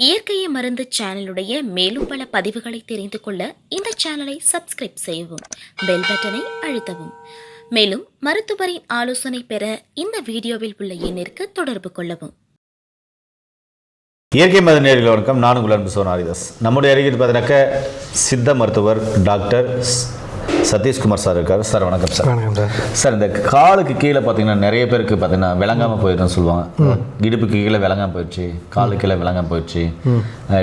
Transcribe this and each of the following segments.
இயற்கையை மருந்து சேனலுடைய மேலும் பல பதிவுகளை தெரிந்து கொள்ள இந்த சேனலை சப்ஸ்கிரைப் செய்யவும், பெல் பட்டனை அழுத்தவும். மேலும் மருத்துவரின் ஆலோசனை பெற இந்த வீடியோவில் உள்ள எண்ணிற்கு தொடர்பு கொள்ளவும். இயற்கை மத நேயர்களுக்கு வணக்கம். நான் உங்கள் அன்பு சோன் ஹரிதாஸ். நம்முடைய அருகில் பார்த்தீங்கன்னாக்க சித்த மருத்துவர் டாக்டர் சதீஷ்குமார் சார் இருக்கார். சார் வணக்கம் சார். வணக்கம் சார். சார், இந்த காலுக்கு கீழே பார்த்தீங்கன்னா நிறைய பேருக்கு பார்த்தீங்கன்னா விளங்காமல் போயிடுன்னு சொல்லுவாங்க. இடுப்புக்கு கீழே விளங்காமல் போயிடுச்சு, காலுக்கு கீழே விளங்காமல் போயிடுச்சு,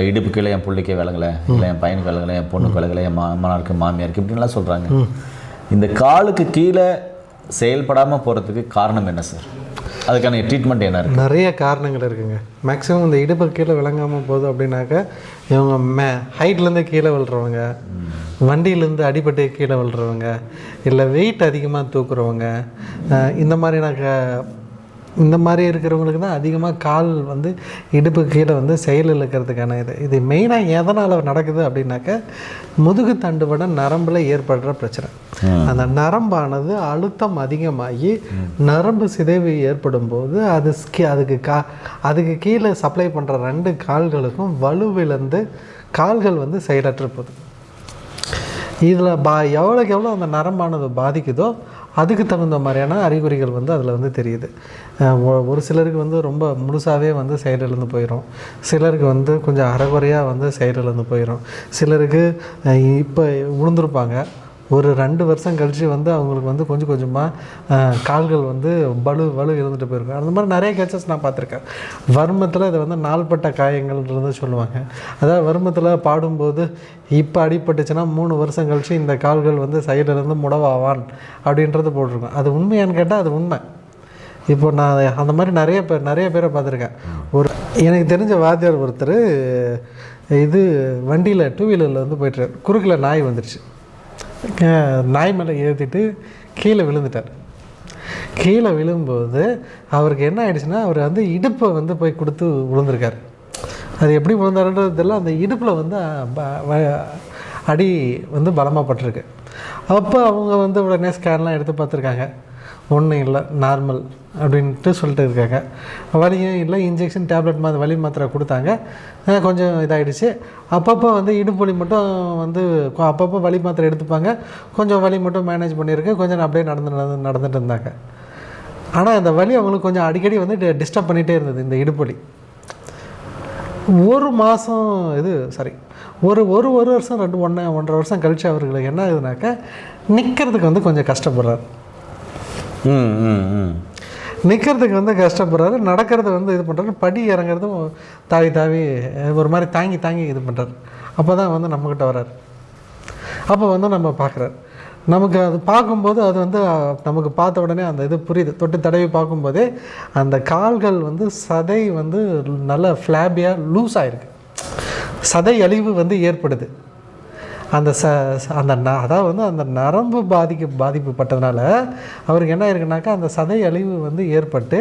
இடுப்பு கீழே என் பிள்ளைக்கே விளங்கலை, இல்லை என் பையனுக்கு விளங்கலை, என் பொண்ணுக்கு விளங்கலை, என் மாமனாருக்கு மாமியாருக்கு இப்படின்லாம் சொல்கிறாங்க. இந்த காலுக்கு கீழே செயல்படாமல் போகிறதுக்கு காரணம் என்ன சார்? அதுக்கான ட்ரீட்மெண்ட் என்ன இருக்குது? நிறைய காரணங்கள் இருக்குங்க. மேக்ஸிமம் இந்த இடுப்பு கீழே விளங்காமல் போகுது அப்படின்னாக்கா இவங்க ஹைட்லேருந்து கீழே விழுறவங்க, வண்டியிலேருந்து அடிபட்டு கீழே விழுறவங்க, இல்லை வெயிட் அதிகமாக தூக்குறவங்க, இந்த மாதிரி இருக்கிறவங்களுக்கு தான் அதிகமாக கால் வந்து இடுப்பு கீழே வந்து செயல் இழக்கிறதுக்கான இது மெயினாக எதனால் நடக்குது அப்படின்னாக்கா முதுகு தண்டுவட நரம்பில் ஏற்படுற பிரச்சனை. அந்த நரம்பானது அழுத்தம் அதிகமாகி நரம்பு சிதைவு ஏற்படும் போது அதுக்கு கீழே சப்ளை பண்ணுற 2 கால்களுக்கும் வலுவிழந்து கால்கள் வந்து செயலற்று போகுது. இதில் எவ்வளோக்கு எவ்வளோ அந்த நரம்பானது பாதிக்குதோ அதுக்கு தகுந்த மாதிரியான அறிகுறிகள் வந்து அதில் வந்து தெரியுது. ஒரு சிலருக்கு வந்து ரொம்ப முழுசாகவே வந்து செயலிழந்து போயிடும், சிலருக்கு வந்து கொஞ்சம் அரைகுறையாக வந்து செயலிழந்து போயிடும், சிலருக்கு இப்போ விழுந்திருப்பாங்க, ஒரு 2 வருஷம் கழித்து வந்து அவங்களுக்கு வந்து கொஞ்சம் கொஞ்சமாக கால்கள் வந்து வலு இருந்துட்டு போயிருக்கும். அந்த மாதிரி நிறைய கேசஸ் நான் பார்த்துருக்கேன். வர்மத்தில் இதை வந்து நாள்பட்ட காயங்கள்ன்றது சொல்லுவாங்க. அதாவது வர்மத்தில் பாடும்போது இப்போ அடிபட்டுச்சுன்னா 3 வருஷம் கழித்து இந்த கால்கள் வந்து சைடிலேருந்து முடவாவான் அப்படின்றது போட்டிருக்கோம். அது உண்மையான்னு கேட்டால் அது உண்மை. இப்போ நான் அந்த மாதிரி நிறைய பேரை பார்த்துருக்கேன். எனக்கு தெரிஞ்ச வாத்தியார் ஒருத்தர் வண்டியில் 2 வீலரில் வந்து போய்ட்டுருக்கார். குறுக்கில் நாய் வந்துடுச்சு. நாய் மேலே ஏற்றிட்டு கீழே விழுந்துட்டார். கீழே விழும்போது அவருக்கு என்ன ஆகிடுச்சுன்னா, அவர் வந்து இடுப்பை வந்து போய் கொடுத்து விழுந்திருக்கார். அது எப்படி விழுந்தாருன்றது தெரியல. அந்த இடுப்பில் வந்து அடி வந்து பலமாக பட்டிருக்கு. அப்போ அவங்க வந்து உடனே ஸ்கேன்லாம் எடுத்து பார்த்துருக்காங்க. ஒன்றும் இல்லை, நார்மல் அப்படின்ட்டு சொல்லிட்டு இருக்காங்க. வலியும் இல்லை, இன்ஜெக்ஷன் டேப்லெட் வலி மாத்திரை கொடுத்தாங்க, கொஞ்சம் இதாகிடுச்சு. அப்பப்போ வந்து இடுப்பு வலி மட்டும் வந்து அப்பப்போ வலி மாத்திரை எடுத்துப்பாங்க, கொஞ்சம் வலி மட்டும் மேனேஜ் பண்ணியிருக்கு, கொஞ்சம் அப்படியே நடந்துட்டு இருந்தாங்க. ஆனால் இந்த வலி அவங்களுக்கு கொஞ்சம் அடிக்கடி வந்து டிஸ்டர்ப் பண்ணிகிட்டே இருந்தது. இந்த இடுப்பு வலி ஒரு மாதம் ஒரு வருஷம் 1.5 வருஷம் கழித்து அவர்களுக்கு என்ன ஆகுதுனாக்கா நிற்கிறதுக்கு வந்து கொஞ்சம் கஷ்டப்படுறாரு. நிற்கிறதுக்கு வந்து கஷ்டப்படுறாரு, நடக்கிறது வந்து இது பண்ணுறாரு, படி இறங்குறதும் தாவி ஒரு மாதிரி தாங்கி இது பண்ணுறாரு. அப்போ தான் வந்து நம்மக்கிட்ட வர்றாரு. அப்போ வந்து நம்ம பார்க்குறாரு. நமக்கு அது பார்க்கும்போது அது வந்து நமக்கு பார்த்த உடனே அந்த இது புரியுது. தொட்டு தடவி பார்க்கும்போதே அந்த கால்கள் வந்து சதை வந்து நல்லா ஃப்ளாபியாக லூஸ் ஆகிருக்கு, சதை அழிவு வந்து ஏற்படுது. அதாவது வந்து அந்த நரம்பு பாதிப்புப்பட்டதுனால அவருக்கு என்ன இருக்குனாக்கா அந்த சதை அழிவு வந்து ஏற்பட்டு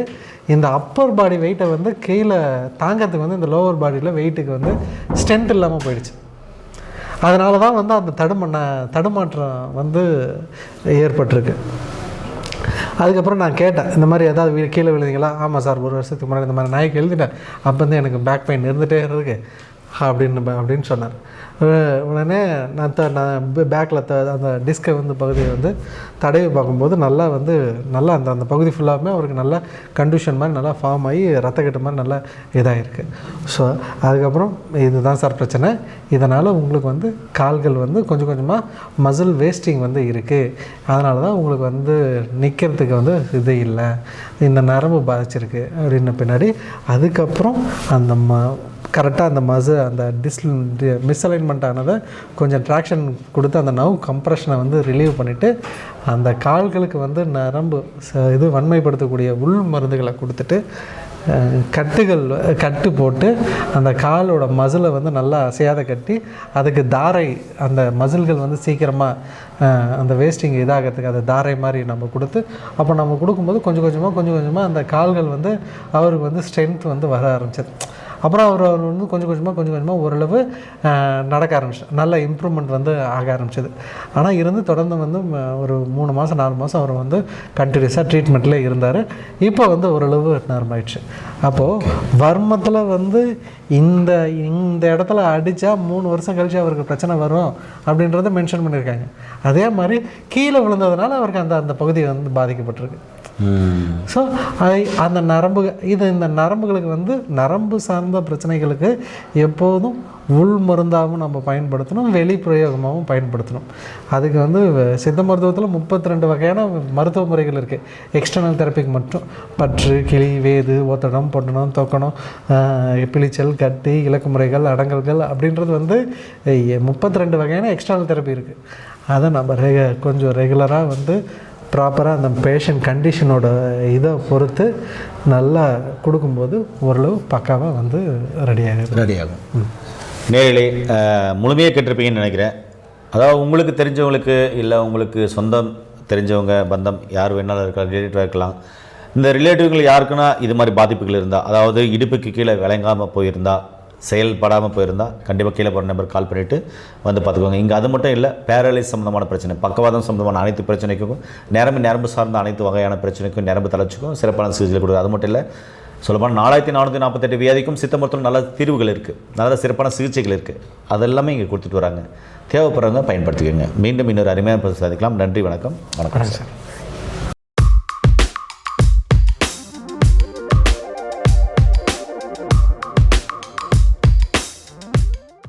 இந்த அப்பர் பாடி வெயிட்டை வந்து கீழே தாங்கிறதுக்கு வந்து இந்த லோவர் பாடியில் வெயிட்டுக்கு வந்து ஸ்ட்ரென்த் இல்லாமல் போயிடுச்சு. அதனால தான் வந்து அந்த தடுமாற்றம் வந்து ஏற்பட்டிருக்கு. அதுக்கப்புறம் நான் கேட்டேன், இந்த மாதிரி ஏதாவது கீழே விழுந்தீங்களா? ஆமாம் சார், 1 வருஷத்துக்கு முன்னாடி இந்த மாதிரி நாய்க்கு எழுதிட்டேன், அப்போ வந்து எனக்கு பேக் பெயின் இருந்துகிட்டே இருக்குது அப்படின்னு சொன்னார். உடனே நான் பேக்கில் அந்த டிஸ்கை வந்து பகுதியை வந்து தடவி பார்க்கும்போது நல்லா அந்த பகுதி ஃபுல்லாகவே அவருக்கு நல்லா கண்டிஷன் மாதிரி நல்லா ஃபார்ம் ஆகி ரத்தக்கட்டு மாதிரி நல்லா இதாகிருக்கு. ஸோ அதுக்கப்புறம் இதுதான் சார் பிரச்சனை, இதனால் உங்களுக்கு வந்து கால்கள் வந்து கொஞ்சம் கொஞ்சமாக மசில் வேஸ்டிங் வந்து இருக்குது, அதனால தான் உங்களுக்கு வந்து நிற்கிறதுக்கு வந்து இது இல்லை, இந்த நரம்பு பாதிச்சிருக்கு அப்படின்ன பின்னாடி அதுக்கப்புறம் அந்த கரெக்டாக அந்த அந்த மிஸ்அலைன்மெண்ட் ஆனதை கொஞ்சம் ட்ராக்ஷன் கொடுத்து அந்த நர்வ் கம்ப்ரெஷனை வந்து ரிலீவ் பண்ணிவிட்டு அந்த கால்களுக்கு வந்து நரம்பு வன்மைப்படுத்தக்கூடிய உள் மருந்துகளை கொடுத்துட்டு கட்டு போட்டு அந்த காலோட மசிலை வந்து நல்லா அசையாத கட்டி அதுக்கு தாரை, அந்த மசில்கள் வந்து சீக்கிரமாக அந்த வேஸ்டிங் இதாகிறதுக்கு அந்த தாரை மாதிரி நம்ம கொடுத்து அப்போ நம்ம கொடுக்கும்போது கொஞ்சம் கொஞ்சமாக அந்த கால்கள் வந்து அவருக்கு வந்து ஸ்ட்ரென்த் வந்து வர ஆரம்பிச்சது. அப்புறம் அவர் வந்து கொஞ்சம் கொஞ்சமாக ஓரளவு நடக்க ஆரம்பிச்சிட்டார். நல்ல இம்ப்ரூவ்மெண்ட் வந்து ஆக ஆரம்பிச்சது. ஆனால் இருந்து தொடர்ந்து வந்து ஒரு 3 மாதம் 4 மாதம் அவர் வந்து கண்டினியூஸாக ட்ரீட்மெண்ட்டில் இருந்தார். இப்போ வந்து ஓரளவு நார்மல் ஆயிடுச்சு. அப்போது வர்மத்தில் வந்து இந்த இடத்துல அடித்தா 3 வருஷம் கழிச்சு அவருக்கு பிரச்சனை வரும் அப்படின்றத மென்ஷன் பண்ணியிருக்காங்க. அதே மாதிரி கீழே விழுந்ததுனால அவருக்கு அந்த பகுதி வந்து பாதிக்கப்பட்டிருக்கு. ஸோ அந்த இந்த நரம்புகளுக்கு வந்து நரம்பு சார்ந்த பிரச்சனைகளுக்கு எப்போதும் உள் மருந்தாகவும் நம்ம பயன்படுத்தணும், வெளி பிரயோகமாகவும் பயன்படுத்தணும். அதுக்கு வந்து சித்த மருத்துவத்தில் 32 வகையான மருத்துவ முறைகள் இருக்குது. எக்ஸ்டர்னல் தெரப்பிக்கு மட்டும் பற்று, கிளி, வேது, ஒத்தடம், பொட்டணம், தொக்கணம், பிளிச்சல், கட்டி, இலக்கு முறைகள், அடங்கல்கள் அப்படின்றது வந்து 32 வகையான எக்ஸ்டர்னல் தெரப்பி இருக்குது. அதை நம்ம கொஞ்சம் ரெகுலராக வந்து ப்ராப்பராக அந்த பேஷண்ட் கண்டிஷனோட இதை பொறுத்து நல்லா கொடுக்கும்போது ஓரளவு பக்காவாக வந்து ரெடியாகும். நேரிலே முழுமையாக கேட்டிருப்பீங்கன்னு நினைக்கிறேன். அதாவது உங்களுக்கு தெரிஞ்சவங்களுக்கு இல்லை உங்களுக்கு சொந்தம் தெரிஞ்சவங்க பந்தம் யார் வேணாலும் இருக்கலாம், ரிலேட்டிவாக இருக்கலாம். இந்த ரிலேட்டிவ்கள் யாருக்குன்னா இது மாதிரி பாதிப்புகள் இருந்தால், அதாவது இடுப்புக்கு கீழே விளங்காமல் போயிருந்தால், செயல்படாமல் போயிருந்தால் கண்டிப்பாக கீழே போகிற நம்பர் கால் பண்ணிவிட்டு வந்து பார்த்துக்கோங்க. இங்கே அது மட்டும் இல்லை, பேரலைஸ் சம்மந்தமான பிரச்சனை, பக்கவாதம் சம்மந்தமான அனைத்து பிரச்சனைக்கும், நரம்பு சார்ந்த அனைத்து வகையான பிரச்சனைக்கும், நரம்பு தளர்ச்சிக்கும் சிறப்பான சிகிச்சை கொடுக்குது. அது மட்டும் இல்லை, சொல்லப்போனால் 4448 வியாதிக்கும் சித்த மருத்துவம் நல்ல தீர்வுகள் இருக்குது, நல்ல சிறப்பான சிகிச்சைகள் இருக்குது. அதெல்லாமே இங்கே கொடுத்துட்டு வராங்க. தேவைப்படுறவங்க பயன்படுத்திக்கோங்க. மீண்டும் இன்னொரு அருமையான சந்திக்கலாம். நன்றி, வணக்கம். வணக்கம் சார்.